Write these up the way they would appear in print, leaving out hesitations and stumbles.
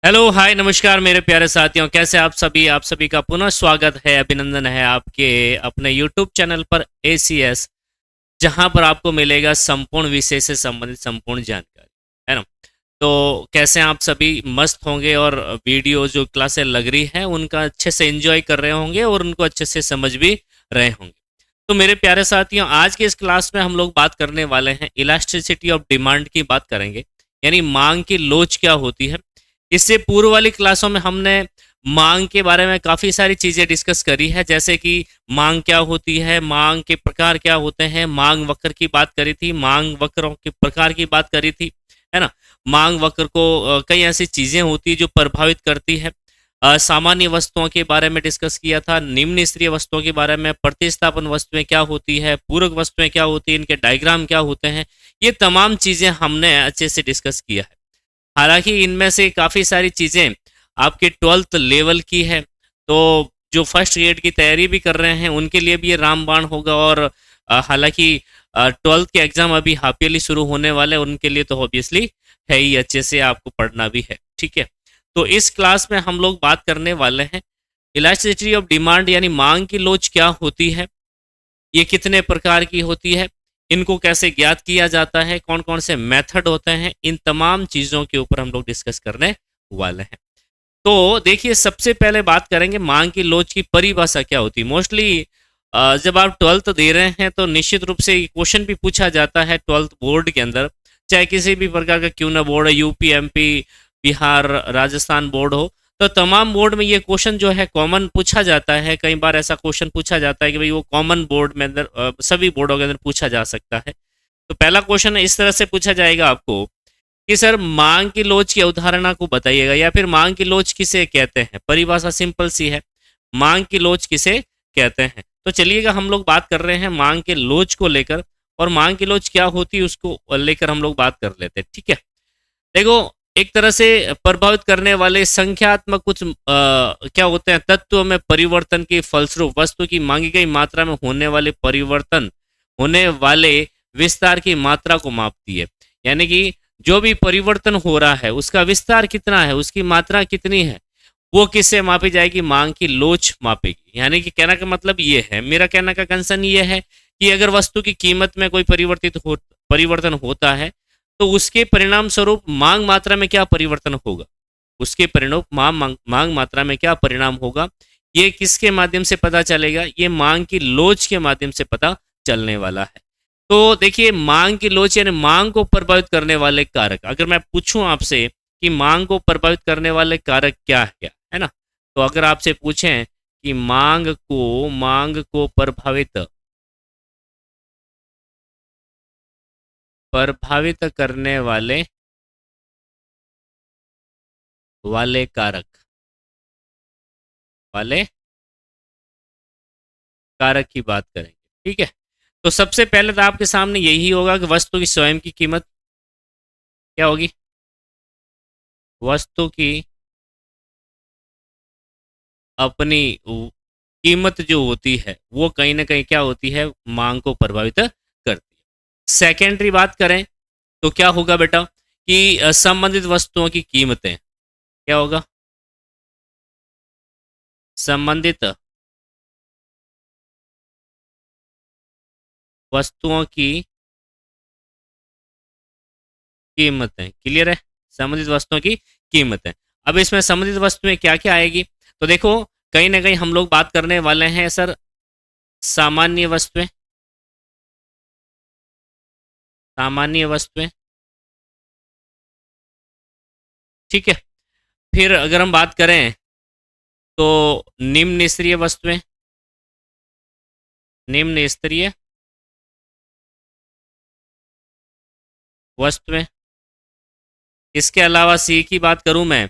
Hello hi नमस्कार मेरे प्यारे साथियों, कैसे आप सभी का पुनः स्वागत है, अभिनंदन है आपके अपने यूट्यूब चैनल पर एसीएस, जहां पर आपको मिलेगा संपूर्ण विषय से संबंधित संपूर्ण जानकारी, है ना। तो कैसे आप सभी मस्त होंगे और वीडियो जो क्लासें लग रही हैं उनका अच्छे से एंजॉय कर रहे होंगे और उनको अच्छे से समझ भी रहे होंगे। तो मेरे प्यारे साथियों, आज के इस क्लास में हम लोग बात करने वाले हैं इलास्टिसिटी ऑफ डिमांड की बात करेंगे, यानी मांग की लोच क्या होती है। इससे पूर्व वाली क्लासों में हमने मांग के बारे में काफ़ी सारी चीज़ें डिस्कस करी है, जैसे कि मांग क्या होती है, मांग के प्रकार क्या होते हैं, मांग वक्र की बात करी थी, मांग वक्रों के प्रकार की बात करी थी, है ना। मांग वक्र को कई ऐसी चीज़ें होती है जो प्रभावित करती है। सामान्य वस्तुओं के बारे में डिस्कस किया था, निम्न स्तरीय वस्तुओं के बारे में, प्रतिस्थापन वस्तुएं क्या होती है, पूरक वस्तुएं क्या होती है, इनके डायग्राम क्या होते हैं, ये तमाम चीज़ें हमने अच्छे से डिस्कस किया है। हालांकि इनमें से काफ़ी सारी चीज़ें आपके 12th लेवल की है, तो जो फर्स्ट ग्रेड की तैयारी भी कर रहे हैं उनके लिए भी ये रामबाण होगा। और हालांकि 12th के एग्ज़ाम अभी हाफ ईयरली शुरू होने वाले हैं, उनके लिए तो ऑब्वियसली है ही, अच्छे से आपको पढ़ना भी है, ठीक है। तो इस क्लास में हम लोग बात करने वाले हैं इलास्टिसिटी ऑफ डिमांड, यानी मांग की लोच क्या होती है, ये कितने प्रकार की होती है, इनको कैसे ज्ञात किया जाता है, कौन कौन से मेथड होते हैं, इन तमाम चीज़ों के ऊपर हम लोग डिस्कस करने वाले हैं। तो देखिए, सबसे पहले बात करेंगे मांग की लोच की परिभाषा क्या होती है। मोस्टली जब आप 12th दे रहे हैं तो निश्चित रूप से क्वेश्चन भी पूछा जाता है 12th बोर्ड के अंदर, चाहे किसी भी प्रकार का क्यों ना बोर्ड है, UP MP Bihar Rajasthan board हो, तो तमाम बोर्ड में ये क्वेश्चन जो है कॉमन पूछा जाता है। कई बार ऐसा क्वेश्चन पूछा जाता है कि भाई वो कॉमन बोर्ड में अंदर सभी बोर्डों के अंदर पूछा जा सकता है। तो पहला क्वेश्चन इस तरह से पूछा जाएगा आपको कि सर मांग की लोच की अवधारणा को बताइएगा, या फिर मांग की लोच किसे कहते हैं। परिभाषा सिंपल सी है, मांग की लोच किसे कहते हैं। तो चलिएगा, हम लोग बात कर रहे हैं मांग के लोच को लेकर, और मांग की लोच क्या होती है उसको लेकर हम लोग बात कर लेते हैं, ठीक है। देखो, एक तरह से प्रभावित करने वाले संख्यात्मक कुछ क्या होते हैं, तत्व में परिवर्तन के फलस्वरूप वस्तु की मांगी गई मात्रा में होने वाले परिवर्तन, होने वाले विस्तार की मात्रा को मापती है। यानी कि जो भी परिवर्तन हो रहा है उसका विस्तार कितना है, उसकी मात्रा कितनी है, वो किससे मापी जाएगी, मांग की लोच मापेगी। यानी कि कहना का मतलब ये है, मेरा कहना का कंसर्न ये है कि अगर वस्तु की कीमत में कोई परिवर्तन होता है, तो उसके परिणाम स्वरूप मांग मात्रा में क्या परिवर्तन होगा, उसके परिणाम मांग मात्रा में क्या परिणाम होगा, ये किसके माध्यम से पता चलेगा, ये मांग की लोच के माध्यम से पता चलने वाला है। तो देखिए, मांग की लोच यानी मांग को प्रभावित करने वाले कारक, अगर मैं पूछूं आपसे कि मांग को प्रभावित करने वाले कारक क्या है ना, तो अगर आपसे पूछें कि मांग को प्रभावित करने वाले वाले कारक वाले कारक की बात करेंगे, ठीक है। तो सबसे पहले तो आपके सामने यही होगा कि वस्तु की स्वयं की कीमत क्या होगी। वस्तु की अपनी कीमत जो होती है वो कहीं ना कहीं क्या होती है, मांग को प्रभावित करती है। सेकेंडरी बात करें तो क्या होगा बेटा कि संबंधित वस्तुओं की कीमतें, क्या होगा, संबंधित वस्तुओं की कीमतें, क्लियर है, संबंधित वस्तुओं की कीमतें। अब इसमें संबंधित वस्तुएं क्या क्या आएगी, तो देखो कहीं ना कहीं हम लोग बात करने वाले हैं सर सामान्य वस्तुएं, सामान्य वस्तुएं, ठीक है। फिर अगर हम बात करें तो निम्न स्तरीय वस्तुएं, निम्न स्तरीय वस्तुएं। इसके अलावा सी की बात करूं मैं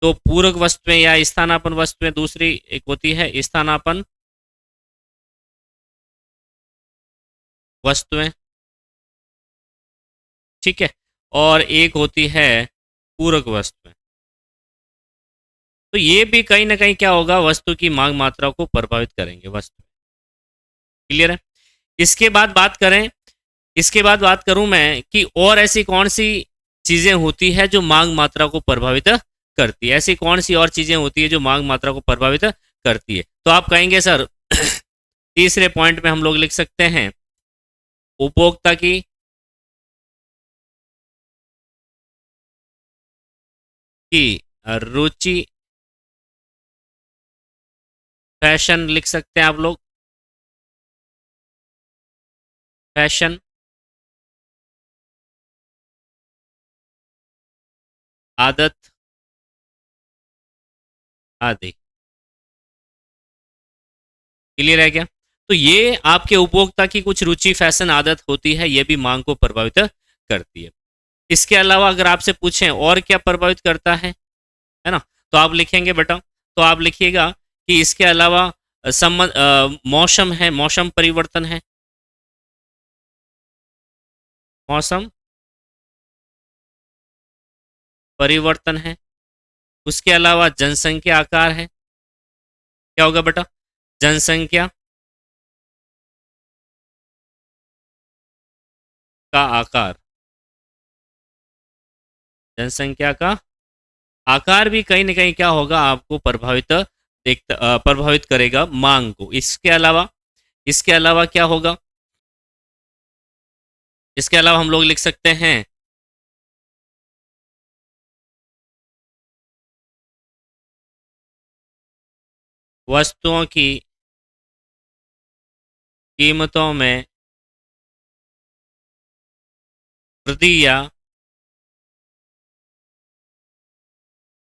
तो पूरक वस्तुएं या स्थानापन्न वस्तुएं, दूसरी एक होती है स्थानापन्न वस्तुएं, ठीक है, और एक होती है पूरक वस्तुएं। तो ये भी कहीं ना कहीं क्या होगा, वस्तु की मांग मात्रा को प्रभावित करेंगे वस्तु, क्लियर है। इसके बाद बात करें, इसके बाद बात करूं मैं कि और ऐसी कौन सी चीजें होती है जो मांग मात्रा को प्रभावित करती है। ऐसी कौन सी और चीजें होती है जो मांग मात्रा को प्रभावित करती है? तो आप कहेंगे सर तीसरे पॉइंट में हम लोग लिख सकते हैं उपभोक्ता की रुचि, फैशन लिख सकते हैं आप लोग, फैशन, आदत आदि। क्लियर है क्या? तो ये आपके उपभोक्ता की कुछ रुचि, फैशन, आदत होती है, ये भी मांग को प्रभावित करती है। इसके अलावा अगर आपसे पूछें और क्या प्रभावित करता है ना, तो आप लिखेंगे बेटा, तो आप लिखिएगा कि इसके अलावा मौसम है, मौसम परिवर्तन है, मौसम परिवर्तन है। उसके अलावा जनसंख्या आकार है। क्या होगा बेटा? जनसंख्या का आकार, जनसंख्या का आकार भी कहीं ना कहीं क्या होगा, आपको प्रभावित करेगा मांग को। इसके अलावा क्या होगा? इसके अलावा हम लोग लिख सकते हैं वस्तुओं की कीमतों में वृद्धि या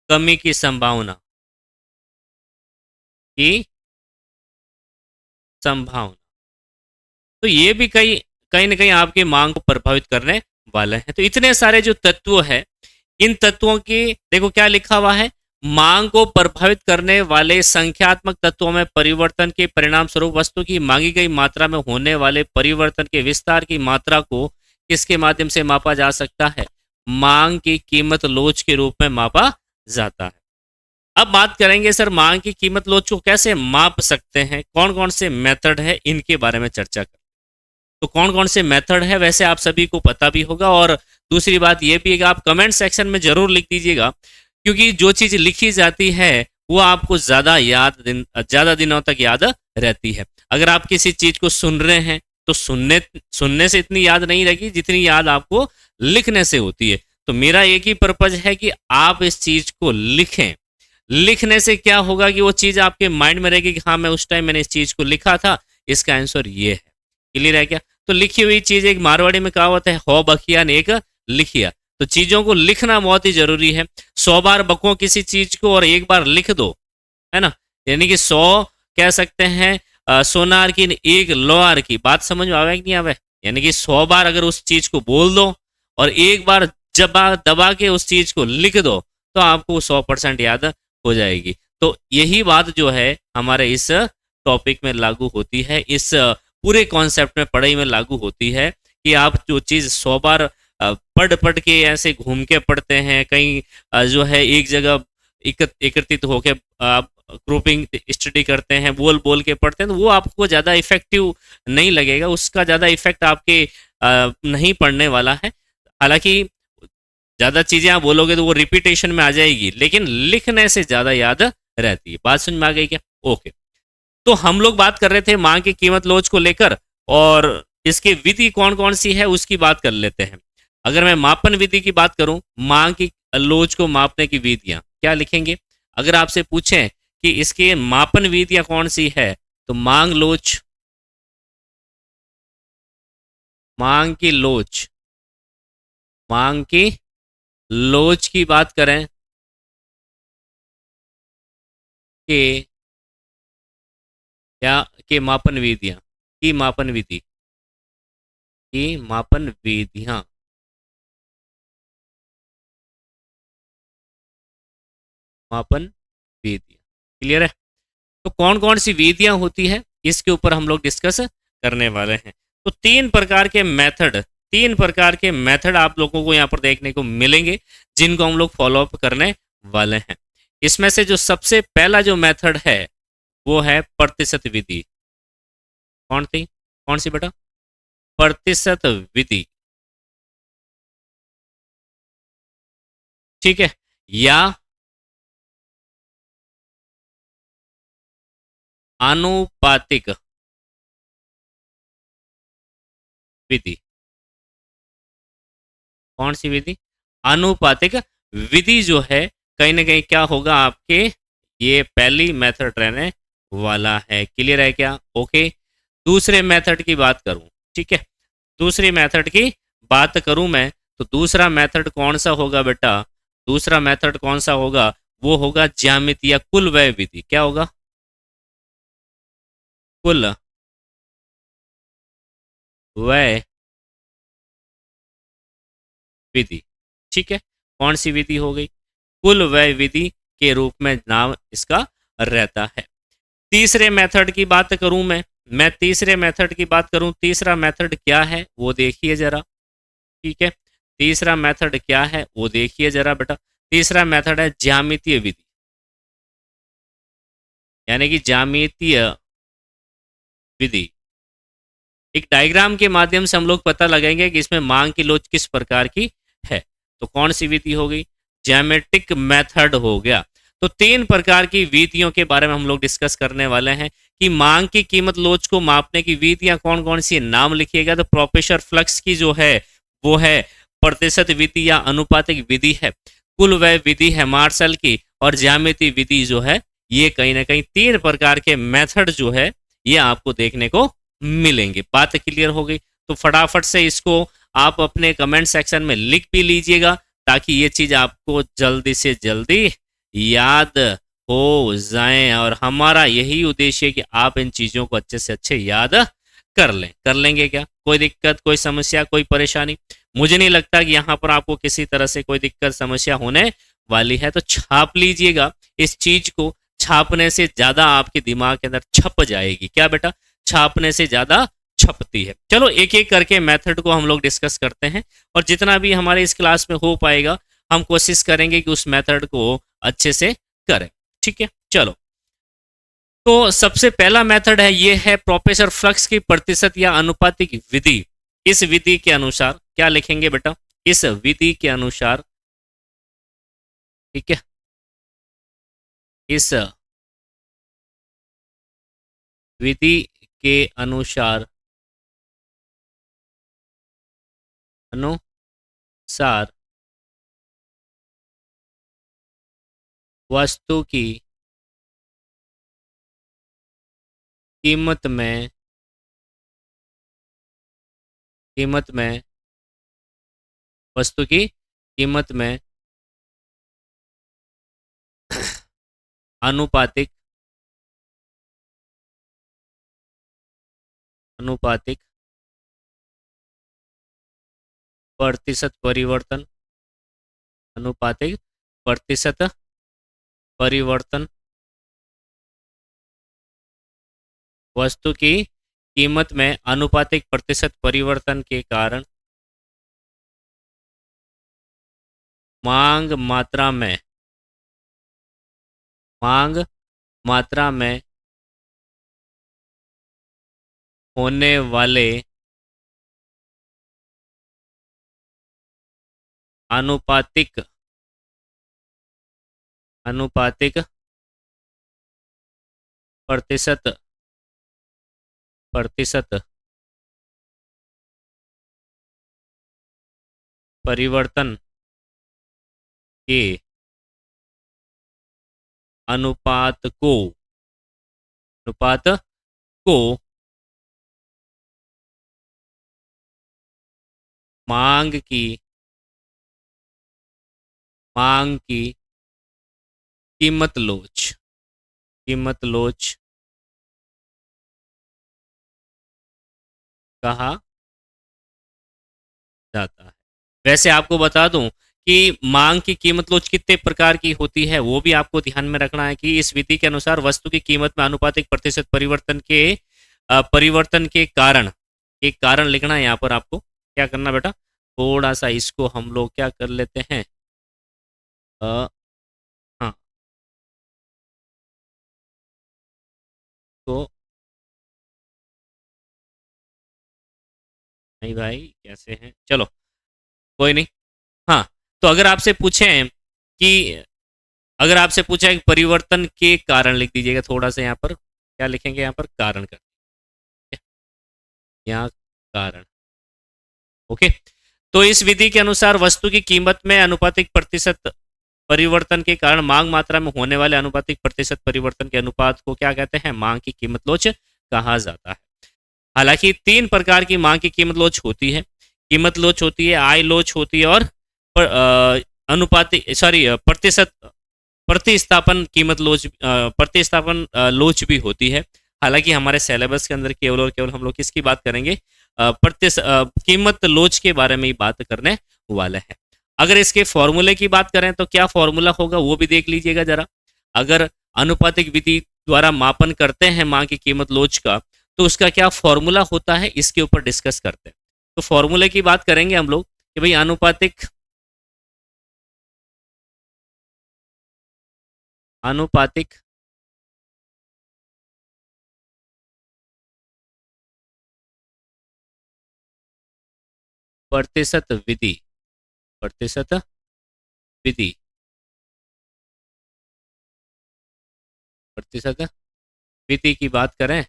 कमी की की संभावना। तो ये भी कहीं कहीं ना कहीं आपकी मांग को प्रभावित करने वाले हैं। तो इतने सारे जो तत्व है, इन तत्वों की देखो क्या लिखा हुआ है, मांग को प्रभावित करने वाले संख्यात्मक तत्वों में परिवर्तन के परिणाम स्वरूप वस्तु की मांगी गई मात्रा में होने वाले परिवर्तन के विस्तार की मात्रा को किसके माध्यम से मापा जा सकता है? मांग की कीमत लोच के रूप में मापा जाता है। अब बात करेंगे सर मांग की कीमत लोच को कैसे माप सकते हैं, कौन कौन से मेथड है, इनके बारे में चर्चा करें। तो कौन कौन से मेथड है वैसे आप सभी को पता भी होगा, और दूसरी बात यह भी है कि आप कमेंट सेक्शन में जरूर लिख दीजिएगा, क्योंकि जो चीज लिखी जाती है वो आपको ज्यादा दिनों तक याद रहती है। अगर आप किसी चीज को सुन रहे हैं तो सुनने से इतनी याद नहीं रहेगी जितनी याद आपको लिखने से होती है। तो मेरा एक ही पर्पज है कि आप इस चीज को लिखें। लिखने से क्या होगा कि वो चीज आपके माइंड में रहेगी कि हाँ मैं उस टाइम मैंने इस चीज को लिखा था, इसका आंसर ये है। क्लियर है क्या? तो लिखी हुई चीज, एक मारवाड़ी में कहावत है, हो बखिया ने एक लिखिया। तो चीजों को लिखना बहुत ही जरूरी है। 100 बार बको किसी चीज को और एक बार लिख दो, है ना, यानी कि 100 कह सकते हैं सोनार की एक लोहार की। बात समझ में आवे कि नहीं आवे? यानी कि 100 बार अगर उस चीज को बोल दो और एक बार जब दबा के उस चीज को लिख दो तो आपको 100% याद हो जाएगी। तो यही बात जो है हमारे इस टॉपिक में लागू होती है, इस पूरे कॉन्सेप्ट में पढ़ाई में लागू होती है कि आप जो चीज 100 बार पढ़ पढ़ के ऐसे घूम के पढ़ते हैं, कहीं जो है एक जगह एकत्रित होके आप ग्रुपिंग स्टडी करते हैं, बोल बोल के पढ़ते हैं, तो वो आपको ज़्यादा इफेक्टिव नहीं लगेगा, उसका ज़्यादा इफेक्ट आपके नहीं पड़ने वाला है। हालांकि ज़्यादा चीज़ें आप बोलोगे तो वो रिपीटेशन में आ जाएगी, लेकिन लिखने से ज़्यादा याद रहती है। बात समझ में आ गई क्या? ओके। तो हम लोग बात कर रहे थे मांग की कीमत लोच को लेकर, और इसकी विधि कौन कौन सी है उसकी बात कर लेते हैं। अगर मैं मापन विधि की बात करूं, मांग की लोच को मापने की विधियां क्या लिखेंगे? अगर आपसे पूछें कि इसके मापन विधियां कौन सी है, तो मांग लोच, मांग की लोच, मांग की लोच की बात करें कि क्या के मापन विधियां, की मापन विधि, की मापन विधियां, मापन विधियां। क्लियर है? तो कौन कौन सी विधियां होती है इसके ऊपर हम लोग डिस्कस करने वाले हैं। तो तीन प्रकार के मेथड आप लोगों को यहाँ पर देखने को मिलेंगे, जिनको हम लोग फॉलो अप करने वाले हैं। इसमें से जो सबसे पहला जो मेथड है वो है प्रतिशत विधि। कौन सी बेटा? प्रतिशत विधि। ठीक है? या आनुपातिक विधि। कौन सी विधि? आनुपातिक विधि जो है कहीं ना कहीं क्या होगा आपके, ये पहली मेथड रहने वाला है। क्लियर है क्या? ओके। दूसरे मेथड की बात करूं, ठीक है, दूसरी मेथड की बात करूं मैं, तो दूसरा मेथड कौन सा होगा बेटा? दूसरा मेथड कौन सा होगा? वो होगा ज्यामिति या कुल व्यय विधि। क्या होगा? कुल व्यय विधि। ठीक है, कौन सी विधि हो गई? कुल व्यय विधि के रूप में नाम इसका रहता है। तीसरे मेथड की बात करूं मैं तीसरे मेथड की बात करूं, तीसरा मेथड क्या है वो देखिए जरा। ठीक है, तीसरा मेथड क्या है वो देखिए जरा बेटा। तीसरा मेथड है ज्यामितीय विधि, यानी कि ज्यामितीय विधि। एक डायग्राम के माध्यम से हम लोग पता लगाएंगे कि इसमें मांग की लोच किस प्रकार की है। तो कौन सी विधि हो गई? ज्यामितिक मेथड हो गया। तो तीन प्रकार की विधियों के बारे में हम लोग डिस्कस करने वाले हैं कि मांग की कीमत लोच को मापने की विधियां कौन कौन सी, नाम लिखिएगा। तो प्रोपेशर फ्लक्स की जो है वो है प्रतिशत विधि या अनुपातिक विधि है, कुल व्यय विधि है मार्शल की, और ज्यामिति विधि जो है ये कहीं ना कहीं तीन प्रकार के मेथड जो है ये आपको देखने को मिलेंगे। बात क्लियर हो गई? तो फटाफट से इसको आप अपने कमेंट सेक्शन में लिख भी लीजिएगा ताकि ये चीज आपको जल्दी से जल्दी याद हो जाए। और हमारा यही उद्देश्य है कि आप इन चीजों को अच्छे से अच्छे याद कर लें। कर लेंगे क्या? कोई दिक्कत, कोई समस्या, कोई परेशानी? मुझे नहीं लगता कि यहाँ पर आपको किसी तरह से कोई दिक्कत समस्या होने वाली है। तो छाप लीजिएगा इस चीज को। छापने से ज्यादा आपके दिमाग के अंदर छप जाएगी। क्या बेटा? छापने से ज्यादा छपती है। चलो एक एक करके मेथड को हम लोग डिस्कस करते हैं, और जितना भी हमारे इस क्लास में हो पाएगा हम कोशिश करेंगे कि उस मेथड को अच्छे से करें। ठीक है, चलो। तो सबसे पहला मेथड है, ये है प्रोपेशर फ्लक्स की प्रतिशत या अनुपातिक विधि। इस विधि के अनुसार क्या लिखेंगे बेटा? इस विधि के अनुसार, ठीक है, इस विधि के अनुसार अनुसार वस्तु की कीमत में वस्तु की कीमत में अनुपातिक अनुपातिक प्रतिशत परिवर्तन, अनुपातिक प्रतिशत परिवर्तन वस्तु की कीमत में अनुपातिक प्रतिशत परिवर्तन के कारण मांग मात्रा में होने वाले अनुपातिक अनुपातिक प्रतिशत प्रतिशत परिवर्तन के अनुपात को मांग की कीमत लोच कहा जाता है। वैसे आपको बता दूं कि मांग की कीमत लोच कितने प्रकार की होती है वो भी आपको ध्यान में रखना है कि इस विधि के अनुसार वस्तु की कीमत में अनुपातिक प्रतिशत परिवर्तन के कारण, एक कारण लिखना है यहाँ पर। आपको क्या करना बेटा? थोड़ा सा इसको हम लोग क्या कर लेते हैं, हाँ, तो नहीं भाई कैसे हैं, चलो कोई नहीं। हाँ, तो अगर आपसे पूछें कि परिवर्तन के कारण लिख दीजिएगा थोड़ा सा यहाँ पर। क्या लिखेंगे यहाँ पर, कारण कर दिया, यहाँ कारण। ओके। तो इस विधि के अनुसार वस्तु की कीमत में अनुपातिक प्रतिशत परिवर्तन के कारण मांग मात्रा में होने वाले अनुपातिक प्रतिशत परिवर्तन के अनुपात को क्या कहते हैं, मांग की कीमत लोच कहा जाता है। हालांकि तीन प्रकार की मांग की कीमत लोच होती है। कीमत लोच होती है, आय लोच होती है, और अनुपातिक प्रतिशत प्रतिस्थापन कीमत लोच प्रतिस्थापन लोच भी होती है। हालांकि हमारे सिलेबस के अंदर केवल और केवल हम लोग किसकी बात करेंगे, कीमत लोच के बारे में ही बात करने वाले हैं। अगर इसके फॉर्मूले की बात करें तो क्या फॉर्मूला होगा वो भी देख लीजिएगा जरा। अगर अनुपातिक विधि द्वारा मापन करते हैं मांग की कीमत लोच का, तो उसका क्या फॉर्मूला होता है, इसके ऊपर डिस्कस करते हैं। तो फॉर्मूले की बात करेंगे हम लोग कि भाई अनुपातिक अनुपातिक प्रतिशत विधि, प्रतिशत विधि, प्रतिशत विधि की बात करें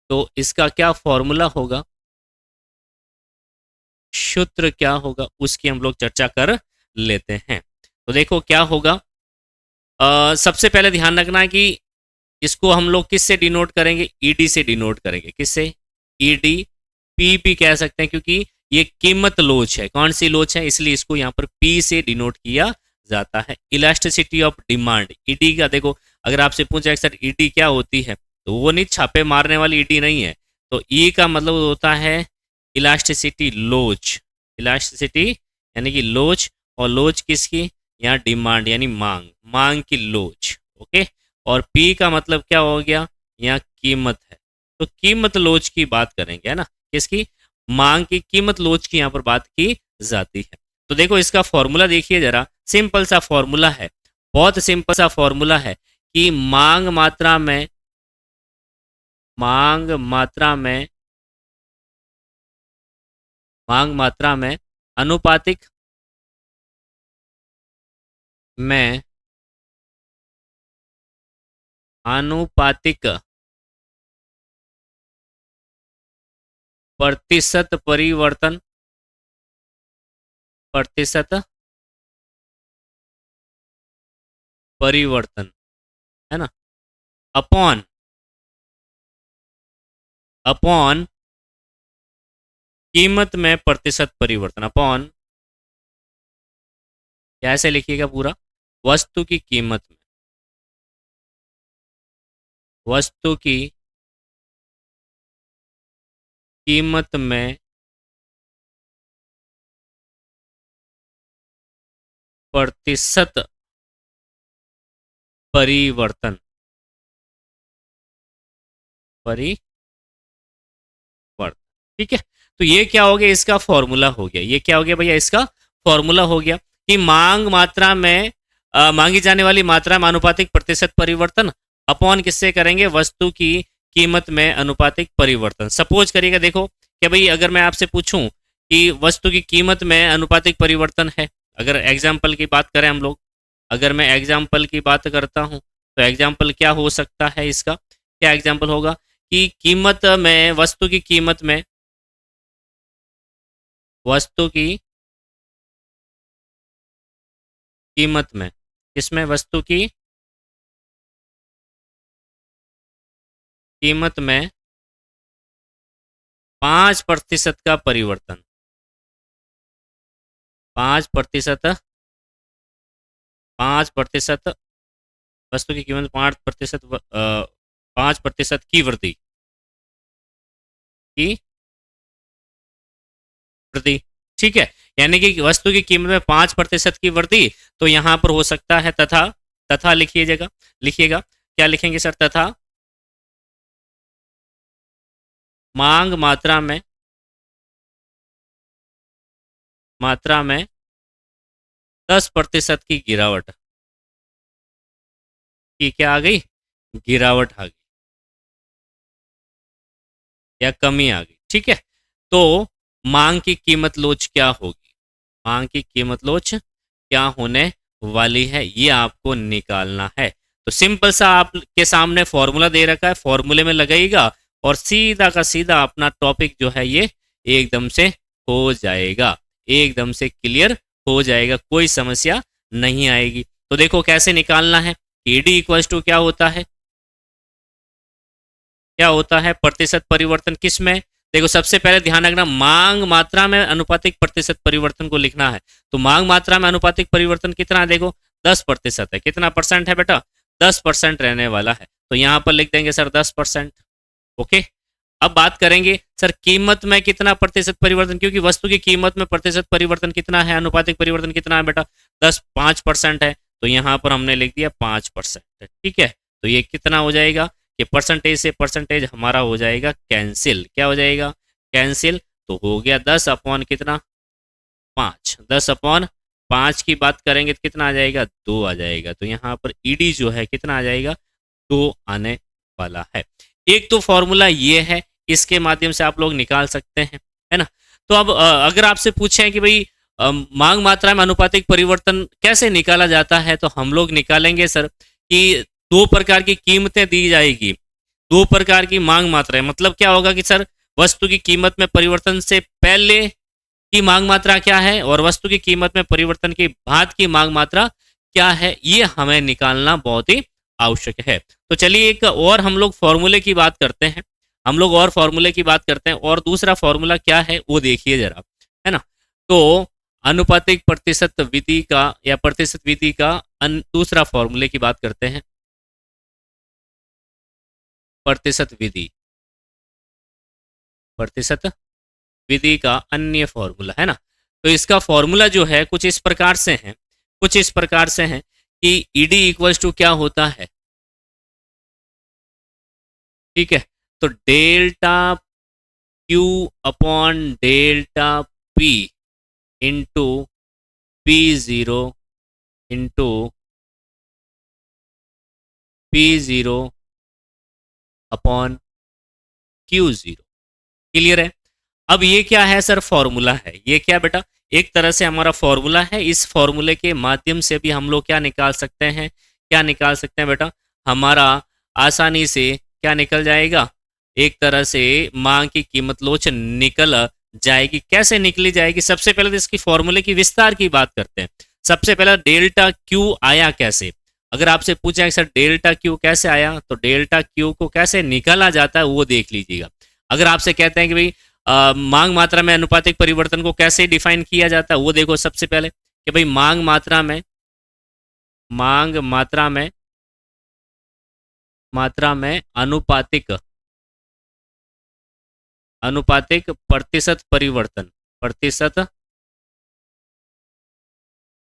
तो इसका क्या फॉर्मूला होगा, सूत्र क्या होगा, उसकी हम लोग चर्चा कर लेते हैं। तो देखो क्या होगा, सबसे पहले ध्यान रखना है कि इसको हम लोग किससे डिनोट करेंगे, ईडी से डिनोट करेंगे। किससे, ईडी, पी कह सकते हैं, क्योंकि ये कीमत लोच है। कौन सी लोच है, इसलिए इसको यहाँ पर पी से डिनोट किया जाता है। इलास्टिसिटी ऑफ डिमांड, ईडी का देखो, अगर आपसे पूछा सर ईडी क्या होती है, तो वो नहीं छापे मारने वाली ईडी नहीं है। तो ई का मतलब होता है इलास्टिसिटी लोच, इलास्टिसिटी यानी कि लोच, और लोच किसकी, यहाँ डिमांड यानी मांग, मांग की लोच। ओके। और पी का मतलब क्या हो गया, यहाँ कीमत है। तो कीमत लोच की बात करेंगे, है ना, किसकी, मांग की, कीमत लोच की यहाँ पर बात की जाती है। तो देखो इसका फॉर्मूला देखिए जरा, सिंपल सा फॉर्मूला है, बहुत सिंपल सा फॉर्मूला है कि मांग मात्रा में, मांग मात्रा में, मांग मात्रा में अनुपातिक में, आनुपातिक प्रतिशत परिवर्तन, प्रतिशत परिवर्तन, है ना, अपॉन, अपॉन कीमत में प्रतिशत परिवर्तन, अपॉन, कैसे लिखिएगा पूरा, वस्तु की कीमत में, वस्तु की कीमत में प्रतिशत परिवर्तन, परिवर्तन। ठीक है। तो ये क्या हो गया, इसका फॉर्मूला हो गया। ये क्या हो गया भैया, इसका फॉर्मूला हो गया कि मांग मात्रा में मांगी जाने वाली मात्रा में अनुपातिक प्रतिशत परिवर्तन अपॉन किससे करेंगे, वस्तु की कीमत में अनुपातिक परिवर्तन। सपोज करिएगा, देखो कि भाई अगर मैं आपसे पूछूं कि वस्तु की कीमत में अनुपातिक परिवर्तन है, अगर एग्जाम्पल की बात करें हम लोग, अगर मैं एग्जाम्पल की बात करता हूं तो एग्जाम्पल क्या हो सकता है, इसका क्या एग्जाम्पल होगा कि कीमत में, वस्तु की कीमत में, वस्तु की कीमत में, इसमें वस्तु की कीमत में 5% का परिवर्तन, 5%, 5%, वस्तु की कीमत 5%, 5% की वृद्धि, की वृद्धि। ठीक है, यानी कि वस्तु की कीमत में 5% की वृद्धि, तो यहां पर हो सकता है तथा, तथा लिखिएगा, लिखिएगा क्या लिखेंगे सर, तथा मांग मात्रा में, मात्रा में 10% की गिरावट, की क्या आ गई, गिरावट आ गई या कमी आ गई। ठीक है। तो मांग की कीमत लोच क्या होगी, मांग की कीमत लोच क्या होने वाली है, ये आपको निकालना है। तो सिंपल सा आपके सामने फॉर्मूला दे रखा है, फॉर्मूले में लगाइएगा और सीधा का सीधा अपना टॉपिक जो है ये एकदम से हो जाएगा, एकदम से क्लियर हो जाएगा, कोई समस्या नहीं आएगी। तो देखो कैसे निकालना है। ईडी इक्वल्स टू क्या होता है, क्या होता है प्रतिशत परिवर्तन किस में। देखो सबसे पहले ध्यान रखना, मांग मात्रा में अनुपातिक प्रतिशत परिवर्तन को लिखना है। तो मांग मात्रा में अनुपातिक परिवर्तन कितना है, देखो 10% है। कितना परसेंट है बेटा, 10% रहने वाला है। तो यहां पर लिख देंगे सर 10%। ओके, अब बात करेंगे सर कीमत में कितना प्रतिशत परिवर्तन, क्योंकि वस्तु की कीमत में प्रतिशत परिवर्तन कितना है, अनुपातिक परिवर्तन कितना है बेटा, 5% है। तो यहां पर हमने लिख दिया 5%। ठीक है, तो ये कितना हो जाएगा कि परसेंटेज से परसेंटेज हमारा हो जाएगा कैंसिल। क्या हो जाएगा, कैंसिल। तो हो गया 10 अपॉन कितना, 5। 10/5 की बात करेंगे तो कितना आ जाएगा, 2 आ जाएगा। तो यहाँ पर ईडी जो है कितना आ जाएगा, 2 आने वाला है। एक तो फॉर्मूला ये है, इसके माध्यम से आप लोग निकाल सकते हैं, है ना। तो अब अगर आपसे पूछें कि भाई मांग मात्रा में अनुपातिक परिवर्तन कैसे निकाला जाता है, तो हम लोग निकालेंगे सर कि 2 प्रकार की कीमतें दी जाएगी, 2 प्रकार की मांग मात्राएं। मतलब क्या होगा कि सर वस्तु की कीमत में परिवर्तन से पहले की मांग मात्रा क्या है और वस्तु की कीमत में परिवर्तन के बाद की मांग मात्रा क्या है, ये हमें निकालना बहुत ही आवश्यक है। तो चलिए एक और हम लोग फॉर्मूले की बात करते हैं, हम लोग और फॉर्मूले की बात करते हैं। और दूसरा फॉर्मूला क्या है वो देखिए जरा, है ना। तो अनुपातिक प्रतिशत विधि का या प्रतिशत विधि का दूसरा फॉर्मूले की बात करते हैं। प्रतिशत विधि, प्रतिशत विधि का अन्य फॉर्मूला, है ना। तो इसका फॉर्मूला जो है कुछ इस प्रकार से है, कुछ इस प्रकार से है कि ईडी इक्वल्स टू क्या होता है, ठीक है। तो delta Q upon delta P into P0 into P0 upon Q0। Clear है। अब ये क्या है सर, फॉर्मूला है। ये क्या बेटा, एक तरह से हमारा फॉर्मूला है। इस फॉर्मूले के माध्यम से भी हम लोग क्या निकाल सकते हैं, क्या निकाल सकते हैं बेटा, हमारा आसानी से क्या निकल जाएगा, एक तरह से मांग की कीमत लोच निकल जाएगी। कैसे निकली जाएगी, सबसे पहले तो इसकी फॉर्मूले की विस्तार की बात करते हैं। सबसे पहला डेल्टा क्यू आया कैसे। अगर आपसे पूछा है सर डेल्टा क्यू कैसे आया, तो डेल्टा क्यू को कैसे निकाला जाता है वो देख लीजिएगा। अगर आपसे कहते हैं कि भाई मांग मात्रा में अनुपातिक परिवर्तन को कैसे डिफाइन किया जाता है, वो देखो सबसे पहले कि भाई मांग मात्रा में अनुपातिक प्रतिशत परिवर्तन, प्रतिशत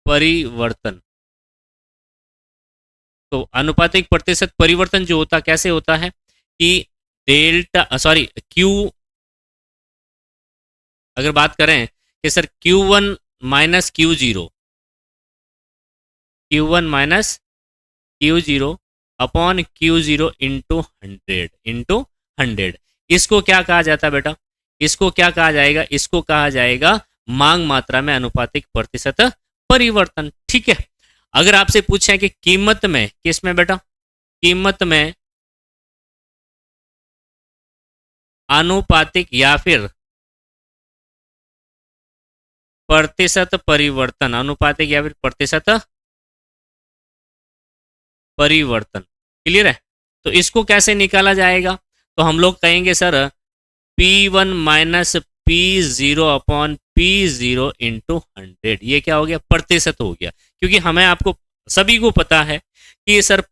परिवर्तन। तो अनुपातिक प्रतिशत परिवर्तन जो होता कैसे होता है कि डेल्टा सॉरी क्यू, अगर बात करें कि sir Q1 minus Q0, Q1 minus Q0 upon Q0 into 100, इसको क्या कहा जाता है बेटा, इसको क्या कहा जाएगा, इसको कहा जाएगा मांग मात्रा में अनुपातिक प्रतिशत परिवर्तन। ठीक है। अगर आपसे पूछें कि कीमत में, किस में बेटा, कीमत में आनुपातिक या फिर प्रतिशत परिवर्तन, अनुपातिक या फिर प्रतिशत परिवर्तन, क्लियर है। तो इसको कैसे निकाला जाएगा, तो हम लोग कहेंगे sir P1 minus P0 upon P0 into 100। ये क्या हो गया, प्रतिशत हो गया। क्योंकि हमें आपको सभी को पता है कि सर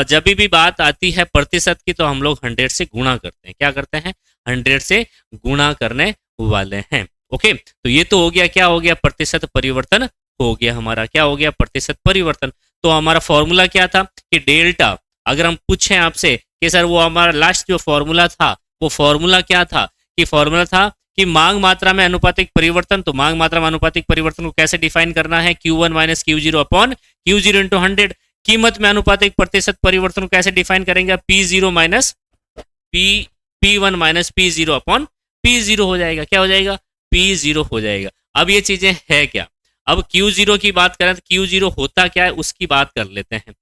जब भी बात आती है प्रतिशत की तो हम लोग 100 से गुणा करते हैं। क्या करते हैं, 100 से गुणा करने वाले हैं। ओके, तो ये तो हो गया, क्या हो गया, प्रतिशत परिवर्तन हो गया हमारा, क्या हो गया, प्रतिशत परिवर्तन। तो हमारा फॉर्मूला क्या था कि डेल्टा, अगर हम पूछें आपसे कि सर वो हमारा लास्ट जो फॉर्मूला था वो फॉर्मूला क्या था, कि फॉर्मूला था कि मांग मात्रा में अनुपातिक परिवर्तन। तो मांग मात्रा में अनुपातिक परिवर्तन को कैसे डिफाइन करना है, Q1 minus Q0 upon Q0 into 100। कीमत में अनुपातिक प्रतिशत परिवर्तन को कैसे डिफाइन करेंगे, P0 minus P1 minus P0 upon P0 हो जाएगा। क्या हो जाएगा, P0 हो जाएगा। अब ये चीजें है क्या, अब Q0 की बात करें तो Q0 होता क्या है उसकी बात कर लेते हैं।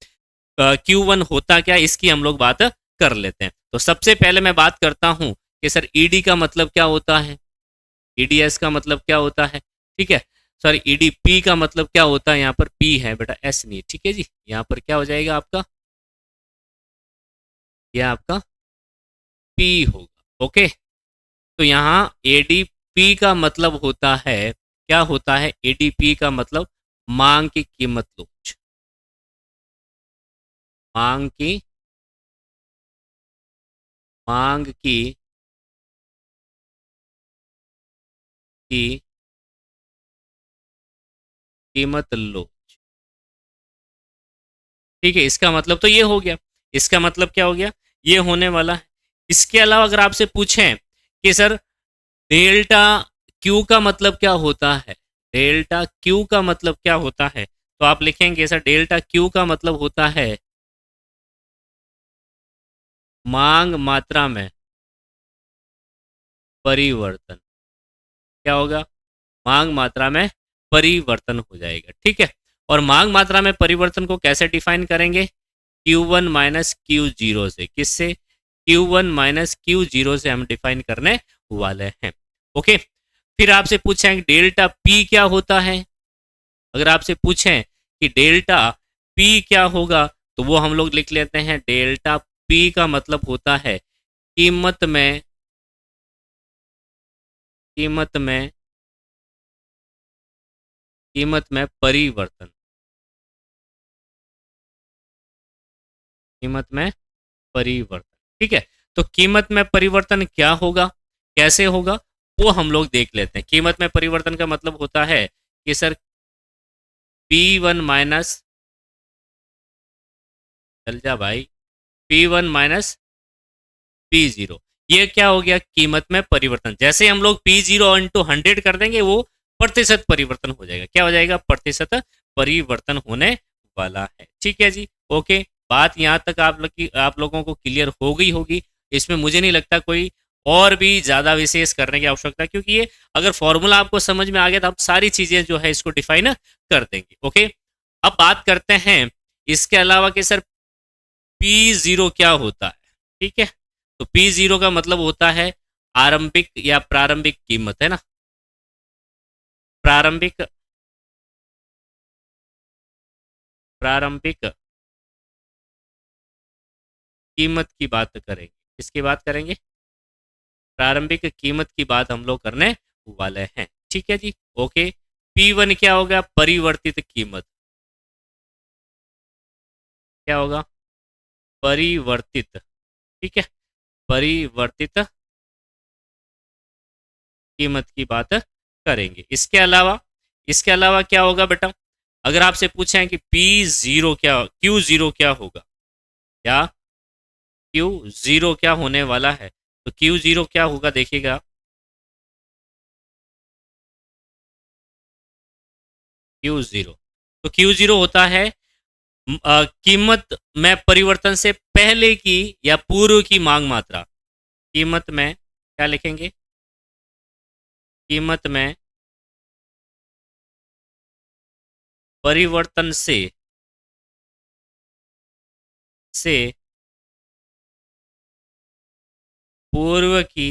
Q1 होता क्या, इसकी हम लोग बात कर लेते हैं। तो सबसे पहले मैं बात करता हूं कि सर ईडी का मतलब क्या होता है, ईडीएस का मतलब क्या होता है, ठीक है। सॉरी, ईडीपी का मतलब क्या होता है, यहाँ पर पी है बेटा, एस नहीं, ठीक है जी। यहाँ पर क्या हो जाएगा आपका, यह आपका पी होगा, ओके। तो यहाँ एडीपी का मतलब होता है, क्या होता है एडीपी का मतलब, मांग की कीमत लोच, मांग की, मांग की कीमत लोच, ठीक है। इसका मतलब तो ये हो गया, इसका मतलब क्या हो गया, ये होने वाला है। इसके अलावा अगर आपसे पूछें कि सर डेल्टा क्यू का मतलब क्या होता है, डेल्टा क्यू का मतलब क्या होता है, तो आप लिखेंगे सर डेल्टा क्यू का मतलब होता है मांग मात्रा में परिवर्तन। क्या होगा, मांग मात्रा में परिवर्तन हो जाएगा, ठीक है। और मांग मात्रा में परिवर्तन को कैसे डिफाइन करेंगे, Q1 माइनस क्यू जीरो से, किससे, Q1 माइनस क्यू जीरो से हम डिफाइन करने वाले हैं, ओके। फिर आपसे पूछें डेल्टा पी क्या होता है, अगर आपसे पूछें कि डेल्टा पी क्या होगा, तो वो हम लोग लिख लेते हैं डेल्टा पी का मतलब होता है कीमत में, कीमत में, कीमत में परिवर्तन, कीमत में परिवर्तन, ठीक है। तो कीमत में परिवर्तन क्या होगा, कैसे होगा, वो हम लोग देख लेते हैं। कीमत में परिवर्तन का मतलब होता है कि सर P1 माइनस, चल जा भाई, P1 माइनस P0, ये क्या हो गया, कीमत में परिवर्तन। जैसे हम लोग P0 इंटू 100 कर देंगे, वो प्रतिशत परिवर्तन हो जाएगा, क्या हो जाएगा, प्रतिशत परिवर्तन होने वाला है, ठीक है जी, ओके। बात यहाँ तक आप लोगों को क्लियर हो गई होगी। इसमें मुझे नहीं लगता कोई और भी ज़्यादा विशेष करने की आवश्यकता, क्योंकि ये अगर फॉर्मूला आपको समझ में आ गया तो आप सारी चीज़ें जो है इसको डिफाइन कर देंगे, ओके। अब बात करते हैं इसके अलावा कि सर P0 क्या होता है, ठीक है। तो P0 का मतलब होता है आरंभिक या प्रारंभिक कीमत, है ना, प्रारंभिक, प्रारंभिक कीमत की बात करेंगे, किसकी बात करेंगे, प्रारंभिक कीमत की बात हम लोग करने वाले हैं, ठीक है जी, ओके। P1 क्या होगा, परिवर्तित कीमत, क्या होगा, परिवर्तित, ठीक है, परिवर्तित कीमत की बात करेंगे। इसके अलावा, इसके अलावा क्या होगा बेटा, अगर आपसे पूछें कि P0 क्या, Q0 क्या होगा, क्या Q0 क्या होने वाला है, तो Q0 क्या होगा देखिएगा, Q0, तो Q0 होता है कीमत में परिवर्तन से पहले की या पूर्व की मांग मात्रा, कीमत में क्या लिखेंगे, कीमत में परिवर्तन से पूर्व की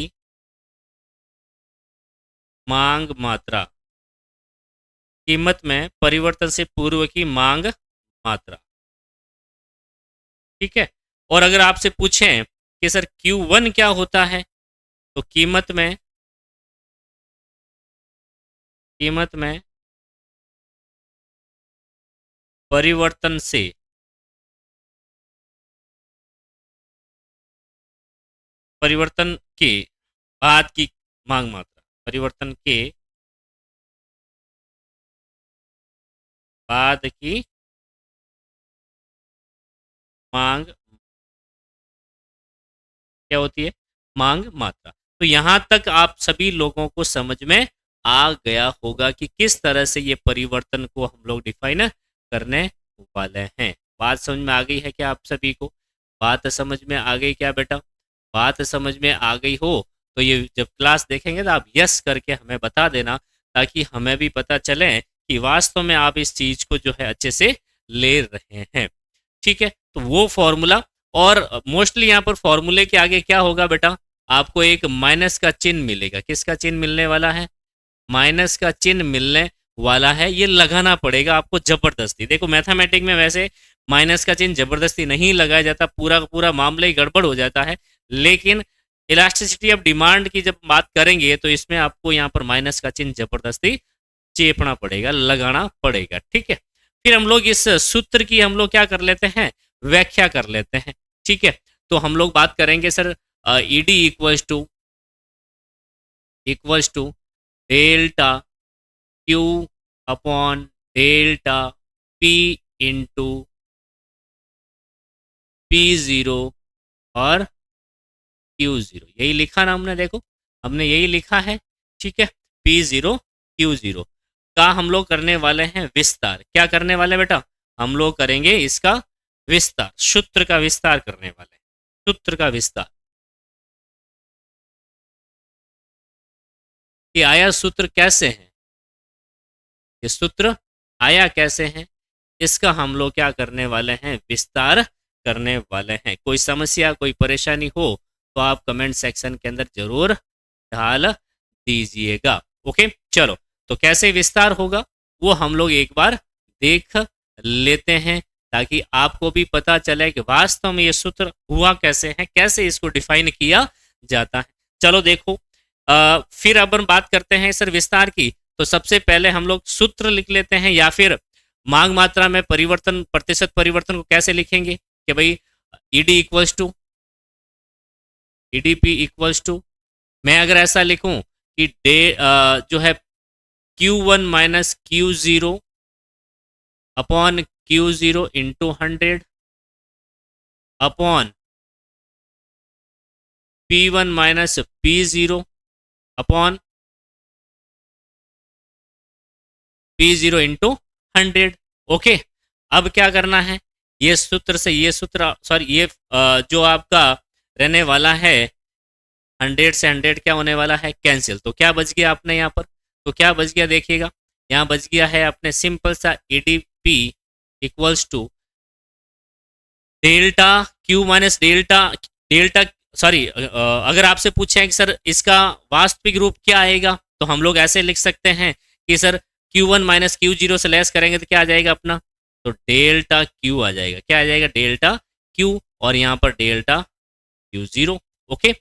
मांग मात्रा, कीमत में परिवर्तन से पूर्व की मांग मात्रा, ठीक है। और अगर आपसे पूछें कि सर Q1 क्या होता है, तो कीमत में, कीमत में परिवर्तन से, परिवर्तन के बाद की मांग मात्रा, परिवर्तन के बाद की मांग क्या होती है, मांग मात्रा। तो यहां तक आप सभी लोगों को समझ में आ गया होगा कि किस तरह से ये परिवर्तन को हम लोग डिफाइन करने वाले हैं। बात समझ में आ गई है क्या आप सभी को, बात समझ में आ गई क्या बेटा, बात समझ में आ गई हो तो ये जब क्लास देखेंगे तो आप यस करके हमें बता देना, ताकि हमें भी पता चले कि वास्तव में आप इस चीज को जो है अच्छे से ले रहे हैं। ठीक है, तो वो फॉर्मूला, और मोस्टली यहाँ पर फॉर्मूले के आगे क्या होगा बेटा, आपको एक माइनस का चिन्ह मिलेगा। किसका चिन्ह मिलने वाला है? माइनस का चिन्ह मिलने वाला है। ये लगाना पड़ेगा आपको जबरदस्ती। देखो मैथमेटिक में वैसे माइनस का चिन्ह जबरदस्ती नहीं लगाया जाता, पूरा का पूरा मामला ही गड़बड़ हो जाता है, लेकिन इलास्टिसिटी ऑफ डिमांड की जब बात करेंगे तो इसमें आपको यहाँ पर माइनस का चिन्ह जबरदस्ती चेपना पड़ेगा, लगाना पड़ेगा। ठीक है, फिर हम लोग इस सूत्र की हम लोग क्या कर लेते हैं, व्याख्या कर लेते हैं। ठीक है, तो हम लोग बात करेंगे sir ED equals to delta Q upon delta P into P zero और क्यू जीरो। यही लिखा ना हमने, देखो हमने यही लिखा है। ठीक है, पी जीरो क्यू जीरो का हम लोग करने वाले हैं विस्तार। क्या करने वाले बेटा, हम लोग करेंगे इसका विस्तार, सूत्र का विस्तार करने वाले हैं, सूत्र का विस्तार। ये आया सूत्र कैसे है, ये सूत्र आया कैसे है, इसका हम लोग क्या करने वाले हैं, विस्तार करने वाले हैं। कोई समस्या कोई परेशानी हो तो आप कमेंट सेक्शन के अंदर जरूर डाल दीजिएगा। ओके, चलो तो कैसे विस्तार होगा वो हम लोग एक बार देख लेते हैं, ताकि आपको भी पता चले कि वास्तव में ये सूत्र हुआ कैसे है, कैसे इसको डिफाइन किया जाता है। चलो देखो, फिर अब हम बात करते हैं सर विस्तार की। तो सबसे पहले हम लोग सूत्र लिख लेते हैं, या फिर मांग मात्रा में परिवर्तन, प्रतिशत परिवर्तन को कैसे लिखेंगे कि भाई ED equals to EDP equals to, मैं अगर ऐसा लिखूं कि जो है Q1 minus Q zero upon Q zero into 100 upon P1 minus P zero upon P zero into 100। Okay, अब क्या करना है, ये सूत्र से ये सूत्र, सॉरी ये जो आपका रहने वाला है 100 से 100 क्या होने वाला है, कैंसिल। तो क्या बच गया आपने यहाँ पर, तो क्या बच गया देखिएगा, यहाँ बच गया है अपने सिंपल सा ADP equals to delta Q minus delta delta sorry अगर आपसे पूछे कि सर इसका वास्तविक रूप क्या आएगा, तो हम लोग ऐसे लिख सकते हैं कि sir Q1 minus Q zero से लेस करेंगे तो क्या आ जाएगा अपना, तो डेल्टा क्यू आ जाएगा। क्या आ जाएगा, डेल्टा क्यू, और यहाँ पर delta Q zero. Okay,